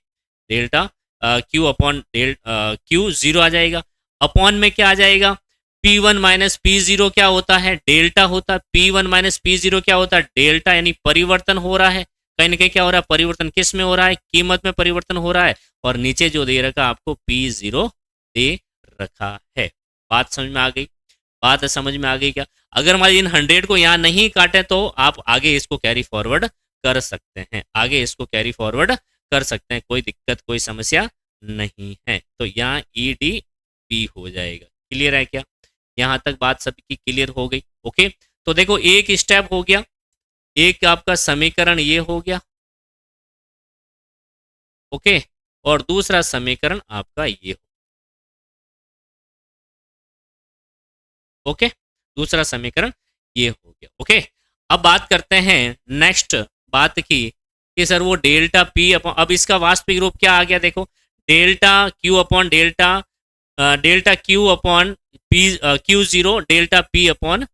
delta Q upon Q zero आ जाएगा। अपॉन में क्या आ जाएगा, P1 माइनस पी जीरो क्या होता है, डेल्टा होता है। P1 माइनस पी जीरो क्या होता है, डेल्टा, यानी परिवर्तन हो रहा है, कहीं ना कहीं क्या हो रहा है, परिवर्तन किस में हो रहा है, कीमत में परिवर्तन हो रहा है, और नीचे जो दे रखा आपको P0 दे रखा है। बात समझ में आ गई, बात समझ में आ गई क्या? अगर हमारे इन 100 को यहाँ नहीं काटे तो आप आगे इसको कैरी फॉरवर्ड कर सकते हैं, आगे इसको कैरी फॉरवर्ड कर सकते हैं, कोई दिक्कत कोई समस्या नहीं है। तो यहाँ EDP हो जाएगा। क्लियर है क्या? यहाँ तक बात सबकी क्लियर हो गई। ओके, तो देखो एक स्टेप हो गया, एक आपका समीकरण ये हो गया। ओके, और दूसरा समीकरण आपका ये हो। ओके, दूसरा समीकरण ये हो गया। ओके, अब बात करते हैं नेक्स्ट बात की कि सर वो डेल्टा पी अपॉन, अब इसका वास्तविक रूप क्या आ गया देखो, delta Q upon delta Q upon P Q zero delta P upon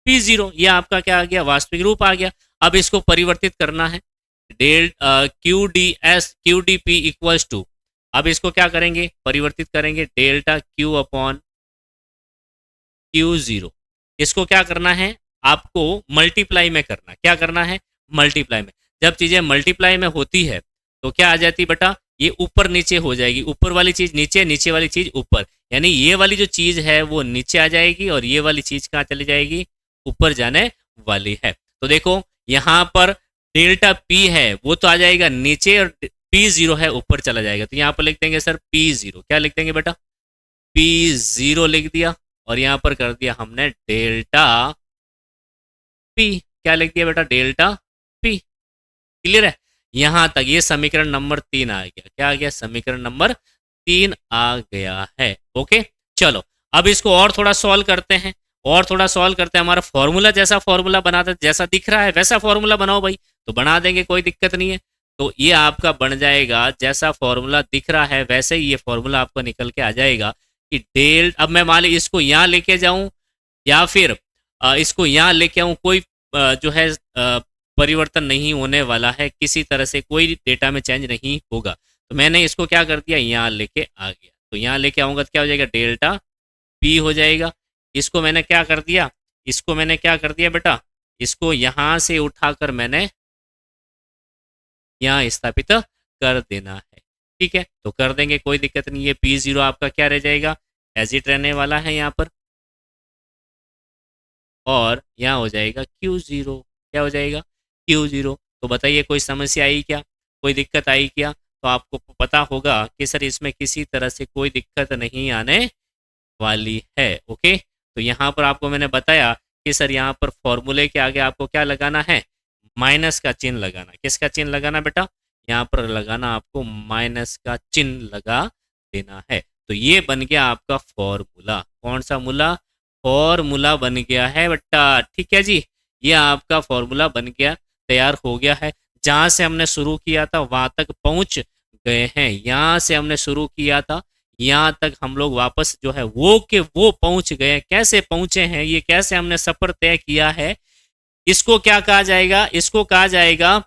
P zero, ये आपका क्या आ गया, वास्तविक रूप आ गया। अब इसको परिवर्तित करना है, Q D P equals to, अब इसको क्या करेंगे, परिवर्तित करेंगे, delta Q upon Q zero. इसको क्या करना है, आपको मल्टीप्लाई में करना, क्या करना है, मल्टीप्लाई में। जब चीजें मल्टीप्लाई में होती है तो क्या आ जाती बेटा, ये ऊपर नीचे हो जाएगी, ऊपर वाली चीज नीचे, नीचे वाली चीज ऊपर, यानी ये वाली जो चीज है वो नीचे आ जाएगी और ये वाली चीज कहाँ चली जाएगी, ऊपर जाने वाली है। तो देखो यहाँ पर डेल्टा पी है वो तो आ जाएगा नीचे, और पी जीरो है ऊपर चला जाएगा। तो यहाँ पर लिख देंगे सर पी जीरो, क्या लिख देंगे बेटा, पी जीरो लिख दिया, और यहाँ पर कर दिया हमने डेल्टा पी, क्या लिख दिया बेटा, डेल्टा पी। क्लियर है? यहां तक ये समीकरण नंबर 3 आ गया। क्या आ गया, समीकरण नंबर 3 आ गया है। ओके, चलो अब इसको और थोड़ा सॉल्व करते हैं। और थोड़ा सॉल्व करते हैं, हमारा फॉर्मूला जैसा फॉर्मूला बनाते, जैसा दिख रहा है वैसा फॉर्मूला बनाओ भाई, तो बना देंगे, कोई दिक्कत नहीं है। तो ये आपका बन जाएगा, जैसा फॉर्मूला दिख रहा है वैसे ही ये फॉर्मूला आपका निकल के आ जाएगा कि डेल, अब मैं मान ली इसको यहाँ लेके जाऊं या फिर इसको यहाँ लेके आऊं, कोई जो है परिवर्तन नहीं होने वाला है, किसी तरह से कोई डेटा में चेंज नहीं होगा। तो मैंने इसको क्या कर दिया, यहाँ लेके आ गया, तो यहाँ लेके आऊंगा तो क्या हो जाएगा, डेल्टा पी हो जाएगा। इसको मैंने क्या कर दिया, इसको मैंने क्या कर दिया बेटा, इसको यहाँ से उठाकर मैंने यहाँ स्थापित कर देना है। ठीक है, तो कर देंगे, कोई दिक्कत नहीं है। पी जीरो आपका क्या रह जाएगा, एज इट रहने वाला है यहाँ पर, और यहाँ हो जाएगा क्यू जीरो, क्या हो जाएगा, क्यू जीरो। तो बताइए कोई समस्या आई क्या, कोई दिक्कत आई क्या? तो आपको पता होगा कि सर इसमें किसी तरह से कोई दिक्कत नहीं आने वाली है। ओके, तो यहाँ पर आपको मैंने बताया कि सर यहाँ पर फॉर्मूले के आगे आपको क्या लगाना है, माइनस का चिन्ह लगाना। किसका चिन्ह लगाना बेटा, यहाँ पर लगाना आपको माइनस का चिन्ह लगा देना है। तो ये बन गया आपका फॉर्मूला, कौन सा मूला, फॉर्मूला बन गया है बेटा। ठीक है जी, ये आपका फॉर्मूला बन गया, तैयार हो गया है। जहां से हमने शुरू किया था वहां तक पहुंच गए हैं, यहाँ से हमने शुरू किया था यहाँ तक हम लोग वापस जो है वो के वो पहुंच गए। कैसे पहुंचे हैं, ये कैसे हमने सफर तय किया है, इसको क्या कहा जाएगा, इसको कहा जाएगा,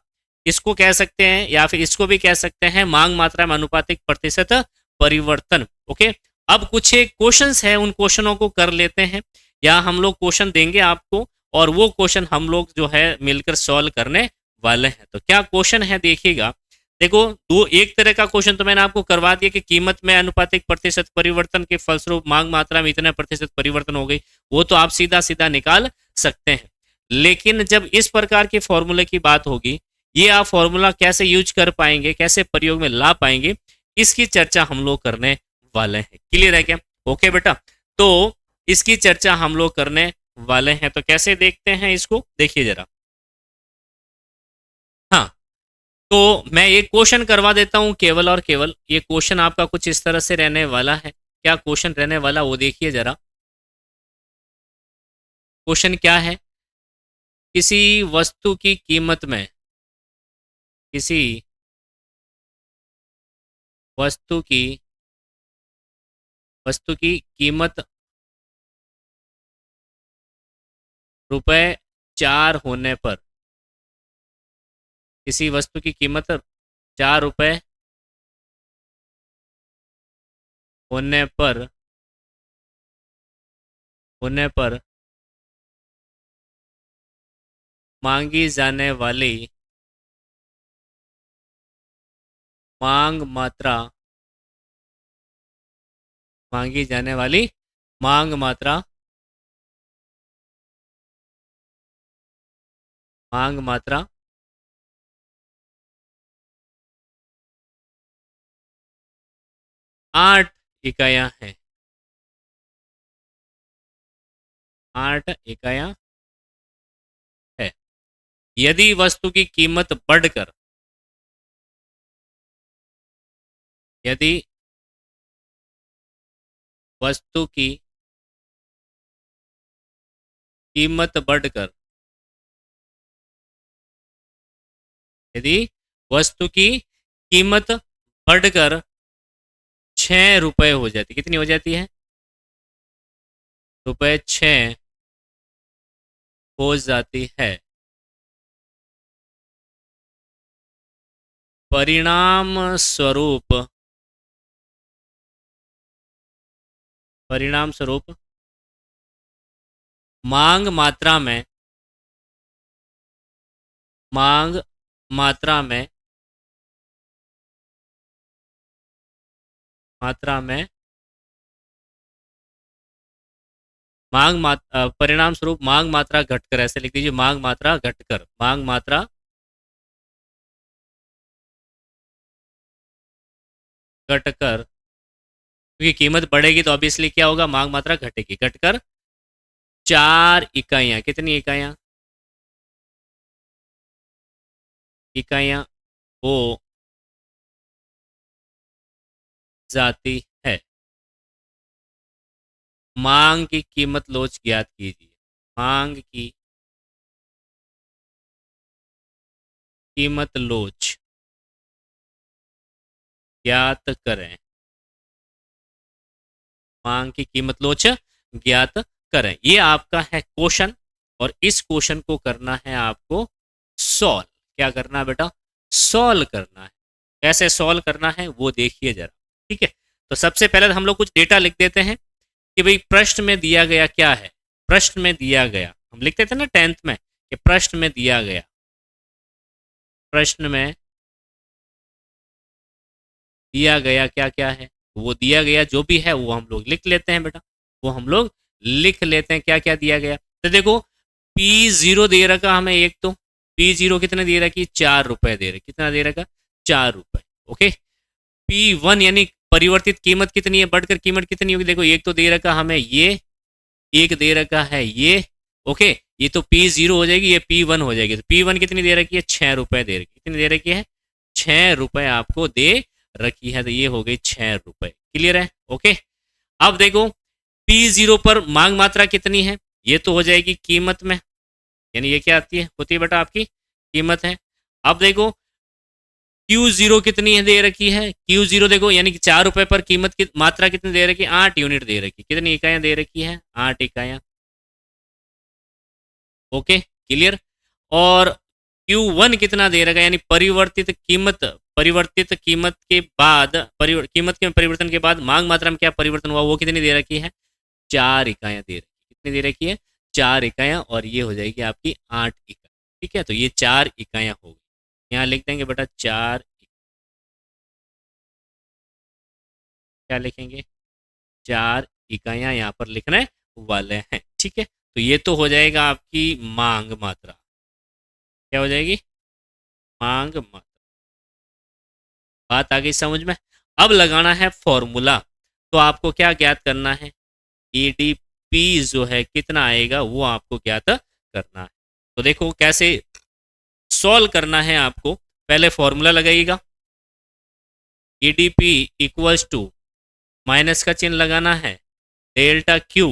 इसको कह सकते हैं या फिर इसको भी कह सकते हैं मांग मात्रा में अनुपातिक प्रतिशत परिवर्तन। ओके, अब कुछ एक क्वेश्चंस है, उन क्वेश्चनों को कर लेते हैं, या हम लोग क्वेश्चन देंगे आपको और वो क्वेश्चन हम लोग जो है मिलकर सॉल्व करने वाले हैं। तो क्या क्वेश्चन है देखिएगा, देखो दो, एक तरह का क्वेश्चन तो मैंने आपको करवा दिया कि कीमत में अनुपातिक प्रतिशत परिवर्तन के फलस्वरूप मांग मात्रा में इतना प्रतिशत परिवर्तन हो गई, वो तो आप सीधा सीधा निकाल सकते हैं। लेकिन जब इस प्रकार के फॉर्मूले की बात होगी, ये आप फॉर्मूला कैसे यूज कर पाएंगे, कैसे प्रयोग में ला पाएंगे, इसकी चर्चा हम लोग करने वाले हैं। क्लियर है क्या? ओके बेटा, तो इसकी चर्चा हम लोग करने वाले हैं। तो कैसे देखते हैं इसको, देखिए जरा। हाँ, तो मैं ये क्वेश्चन करवा देता हूं केवल और केवल, ये क्वेश्चन आपका कुछ इस तरह से रहने वाला है। क्या क्वेश्चन रहने वाला वो देखिए जरा। क्वेश्चन क्या है, किसी वस्तु की कीमत में, किसी वस्तु की कीमत रुपए 4 होने पर, किसी वस्तु की कीमत 4 रुपए होने पर, होने पर मांगी जाने वाली मांग मात्रा, मांगी जाने वाली मांग मात्रा, मांग मात्रा 8 इकाइयां हैं, 8 इकाइयां है। यदि वस्तु की कीमत बढ़कर, यदि वस्तु की कीमत बढ़कर, यदि वस्तु की कीमत बढ़कर 6 रुपए हो जाती, कितनी हो जाती है, रुपए 6 हो जाती है, परिणाम स्वरूप, परिणाम स्वरूप मांग मात्रा में, मांग मात्रा में, मात्रा में परिणाम स्वरूप मांग मात्रा घटकर, ऐसे लिख दीजिए, मांग मात्रा घटकर, मांग मात्रा घटकर, क्योंकि कीमत बढ़ेगी तो ऑब्वियसली क्या होगा, मांग मात्रा घटेगी, घटकर 4 इकाइयां, कितनी इकाइयां, इकाइयां हो जाती है। मांग की कीमत लोच ज्ञात कीजिए। मांग की कीमत लोच ज्ञात करें। मांग की कीमत लोच ज्ञात करें, ये आपका है क्वेश्चन। और इस क्वेश्चन को करना है आपको सॉल्व। क्या करना है बेटा? सॉल्व करना है। कैसे सॉल्व करना है वो देखिए जरा। ठीक है, तो सबसे पहले हम लोग कुछ डेटा लिख देते हैं कि भाई प्रश्न में दिया गया क्या है। प्रश्न में दिया गया, हम लिखते थे ना 10th में कि प्रश्न में दिया गया, प्रश्न में दिया गया क्या क्या है। वो दिया गया जो भी है वो हम लोग लिख लेते हैं बेटा। वो हम लोग लिख लेते हैं क्या क्या दिया गया। तो देखो P0 दे रखा हमें एक, तो P0 कितने दे रखी? 4 रुपए दे रखी। कितना दे रखा? 4 रुपए। ओके। P1 यानी परिवर्तित कीमत कितनी है, बढ़कर कीमत कितनी होगी? देखो एक तो दे रखा हमें ये, एक दे रखा है ये। ओके, ये तो P0 हो जाएगी, ये P1 हो जाएगी। तो P1 कितनी दे रखी है? 6 रुपए दे रखी। कितनी दे रखी है? 6 रुपए आपको दे रखी है। तो ये हो गई 6 रुपए। क्लियर है? ओके। अब देखो P0 पर मांग मात्रा कितनी है, ये तो हो जाएगी कीमत में, यानी ये क्या आती है, होती है बेटा आपकी कीमत है। अब देखो Q0 कितनी है दे रखी है। Q0 देखो यानी कि 4 रुपए पर कीमत की मात्रा कितनी दे रखी है? 8 यूनिट दे रखी। कितनी इकाइयां दे रखी है? 8 इकाइयां। Okay, clear. और Q1 कितना दे रखा है, यानी परिवर्तित कीमत, परिवर्तित कीमत के बाद कीमत के परिवर्तन के बाद मांग मात्रा में क्या परिवर्तन हुआ, वो कितनी दे रखी है? 4 इकाइयां दे रखी। कितनी दे रखी है? 4 इकाइयां। और ये हो जाएगी आपकी 8 इकाई। ठीक है, तो ये 4 इकाइयां हो गई। यहाँ लिख देंगे बेटा 4। क्या लिखेंगे? 4 इकाइयां यहाँ पर लिखने वाले हैं। ठीक है, तो ये तो हो जाएगा आपकी मांग मात्रा। क्या हो जाएगी? मांग मात्रा। बात आ गई समझ में? अब लगाना है फॉर्मूला। तो आपको क्या ज्ञात करना है? एडीपी जो है कितना आएगा वो आपको ज्ञात करना है। तो देखो कैसे सॉल्व करना है आपको। पहले फॉर्मूला लगाइएगा। एडीपी इक्वल्स टू, माइनस का चिन्ह लगाना है, delta Q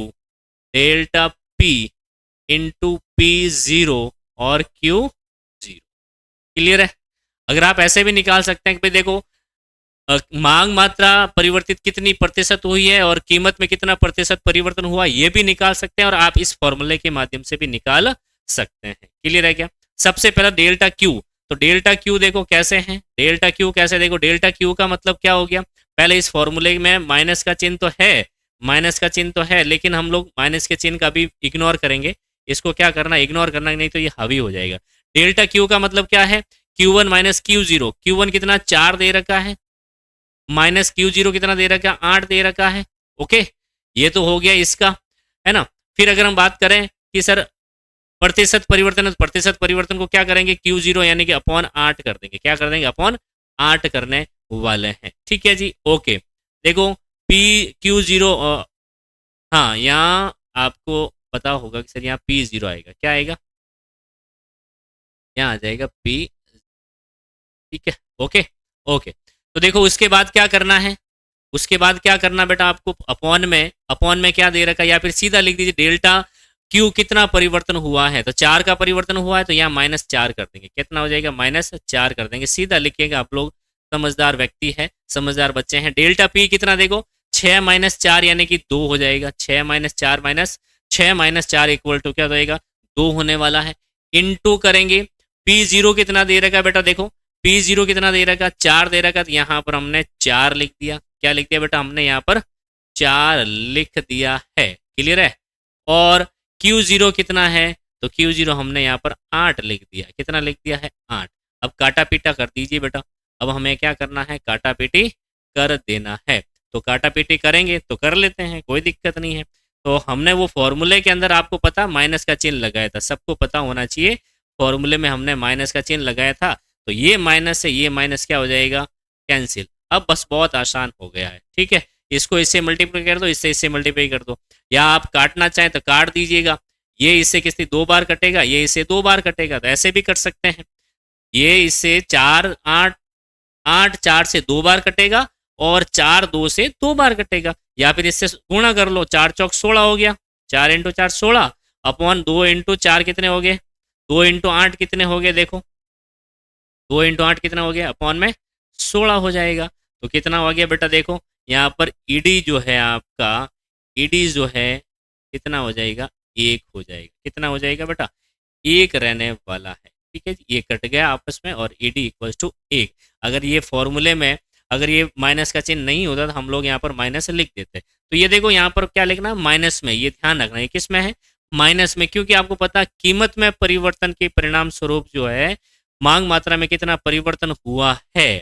delta P into P0 और Q0। क्लियर है? अगर आप ऐसे भी निकाल सकते हैं कि भाई देखो मांग मात्रा परिवर्तित कितनी प्रतिशत हुई है और कीमत में कितना प्रतिशत परिवर्तन हुआ, ये भी निकाल सकते हैं। और आप इस फॉर्मूले के माध्यम से भी निकाल सकते हैं। क्लियर है क्या? सबसे पहला डेल्टा क्यू। तो डेल्टा क्यू देखो कैसे है, डेल्टा क्यू कैसे, देखो डेल्टा क्यू का मतलब क्या हो गया। पहले इस फॉर्मूले में माइनस का चिन्ह तो है, माइनस का चिन्ह तो है, लेकिन हम लोग माइनस के चिन्ह का भी इग्नोर करेंगे। इसको क्या करना, इग्नोर करना, नहीं तो ये हावी हो जाएगा। डेल्टा क्यू का मतलब क्या है? Q1 minus Q0। Q1 कितना? 4 दे रखा है, माइनस Q0 कितना दे रखा है? 8 दे रखा है। ओके, ये तो हो गया इसका, है ना। फिर अगर हम बात करें कि सर प्रतिशत परिवर्तन है, तो प्रतिशत परिवर्तन को क्या करेंगे? Q0 यानी कि अपॉन 8 कर देंगे। क्या कर देंगे? अपॉन 8 करने वाले हैं। ठीक है जी, ओके। देखो Q0, हाँ यहाँ आपको पता होगा कि सर यहाँ P0 आएगा। क्या आएगा? यहाँ आ जाएगा P। ठीक है, ओके ओके। तो देखो उसके बाद क्या करना है, उसके बाद क्या करना बेटा आपको, अपॉन में क्या दे रखा है, या फिर सीधा लिख दीजिए डेल्टा क्यू कितना परिवर्तन हुआ है। तो 4 का परिवर्तन हुआ है, तो यहाँ -4 कर देंगे। कितना हो जाएगा? -4 कर देंगे। सीधा लिखिएगा, आप लोग समझदार व्यक्ति है, समझदार बच्चे हैं। डेल्टा पी कितना देखो, 6 माइनस 4 यानी कि 2 हो जाएगा। 6 minus 4 minus 6 minus 4 equal to क्या हो जाएगा? 2 होने वाला है। इनटू करेंगे P0 कितना दे रखा है बेटा, देखो P0 कितना दे रखा, 4 दे रखा, तो यहाँ पर हमने 4 लिख दिया। क्या लिख दिया बेटा? हमने यहाँ पर 4 लिख दिया है। क्लियर है? और Q0 कितना है, तो Q0 हमने यहाँ पर 8 लिख दिया। कितना लिख दिया है? 8। अब काटा पीटा कर दीजिए बेटा। अब हमें क्या करना है? काटा पीटी कर देना है। तो काटा पीटी करेंगे तो कर लेते हैं, कोई दिक्कत नहीं है। तो हमने वो फॉर्मूले के अंदर आपको पता माइनस का चिन्ह लगाया था, सबको पता होना चाहिए। फॉर्मूले में हमने माइनस का चिन्ह लगाया था, तो ये माइनस से ये माइनस क्या हो जाएगा? कैंसिल। अब बस बहुत आसान हो गया है। ठीक है, इसको इससे मल्टीप्लाई कर दो, इससे मल्टीप्लाई कर दो, या आप काटना चाहें तो काट दीजिएगा। ये इससे किसी 2 बार कटेगा, ये इससे 2 बार कटेगा, तो ऐसे भी कर सकते हैं। ये इससे 4 8 8 4 से 2 बार कटेगा, और 4 2 से 2 बार कटेगा, या फिर इससे गुणा कर लो, 4 चौक 16 हो गया, 4 इंटू 4 16 अपॉन 2 इंटू 4 कितने हो गए, 2 इंटू 8 कितने हो गए, देखो 2 इंटू 8 कितना हो गया, अपॉन में 16 हो जाएगा। तो कितना हो गया बेटा, देखो यहाँ पर ईडी जो है आपका, ईडी जो है कितना हो जाएगा, 1 हो जाएगा। कितना हो जाएगा बेटा, 1 रहने वाला है। ठीक है, ये कट गया आपस में और ईडी इक्वल्स टू 1। अगर ये फॉर्मूले में अगर ये माइनस का चिन्ह नहीं होता तो हम लोग यहाँ पर माइनस लिख देते। तो ये देखो यहाँ पर क्या लिखना, माइनस में, ये ध्यान रखना, ये किस में है, माइनस में, क्योंकि आपको पता कीमत में परिवर्तन के परिणाम स्वरूप जो है मांग मात्रा में कितना परिवर्तन हुआ है।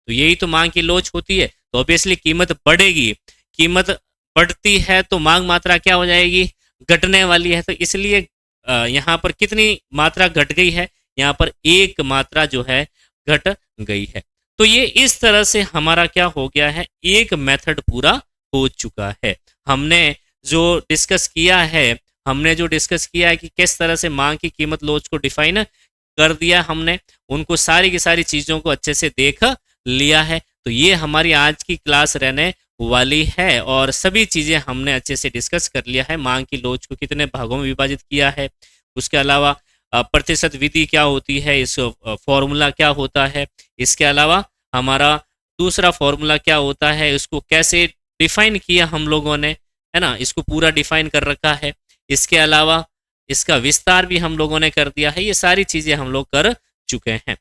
तो यही तो मांग की लोच होती है। तो ऑब्वियसली कीमत बढ़ेगी, कीमत बढ़ती है तो मांग मात्रा क्या हो जाएगी, घटने वाली है। तो इसलिए यहाँ पर कितनी मात्रा घट गई है, यहाँ पर 1 मात्रा जो है घट गई है। तो ये इस तरह से हमारा क्या हो गया है, एक मेथड पूरा हो चुका है। हमने जो डिस्कस किया है, कि किस तरह से मांग की कीमत लोच को डिफाइन कर दिया हमने, उनको सारी की सारी चीजों को अच्छे से देख लिया है। तो ये हमारी आज की क्लास रहने वाली है और सभी चीजें हमने अच्छे से डिस्कस कर लिया है। मांग की लोच को कितने भागों में विभाजित किया है, उसके अलावा प्रतिशत विधि क्या होती है, इस फॉर्मूला क्या होता है, इसके अलावा हमारा दूसरा फॉर्मूला क्या होता है, इसको कैसे डिफाइन किया हम लोगों ने, है ना, इसको पूरा डिफाइन कर रखा है। इसके अलावा इसका विस्तार भी हम लोगों ने कर दिया है। ये सारी चीजें हम लोग कर चुके हैं।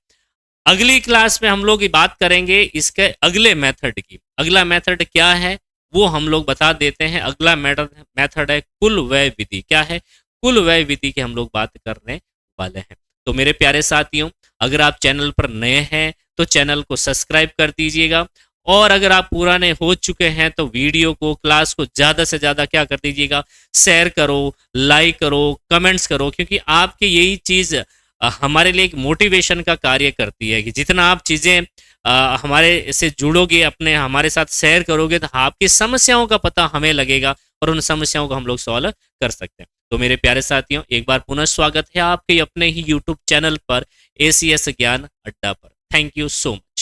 अगली क्लास में हम लोग ये बात करेंगे इसके अगले मेथड की। अगला मेथड क्या है वो हम लोग बता देते हैं। अगला मेथड है कुल व्यय विधि। क्या है, कुल व्यय विधि की हम लोग बात करने वाले हैं। तो मेरे प्यारे साथियों, अगर आप चैनल पर नए हैं तो चैनल को सब्सक्राइब कर दीजिएगा, और अगर आप पुराने हो चुके हैं तो वीडियो को, क्लास को ज़्यादा से ज़्यादा क्या कर दीजिएगा, शेयर करो, लाइक करो, कमेंट्स करो, क्योंकि आपकी यही चीज़ हमारे लिए एक मोटिवेशन का कार्य करती है कि जितना आप चीज़ें हमारे से जुड़ोगे, अपने हमारे साथ शेयर करोगे, तो आपकी समस्याओं का पता हमें लगेगा और उन समस्याओं को हम लोग सॉल्व कर सकते हैं। तो मेरे प्यारे साथियों, एक बार पुनः स्वागत है आपके अपने ही यूट्यूब चैनल पर, ACS ज्ञान अड्डा पर। Thank you so much.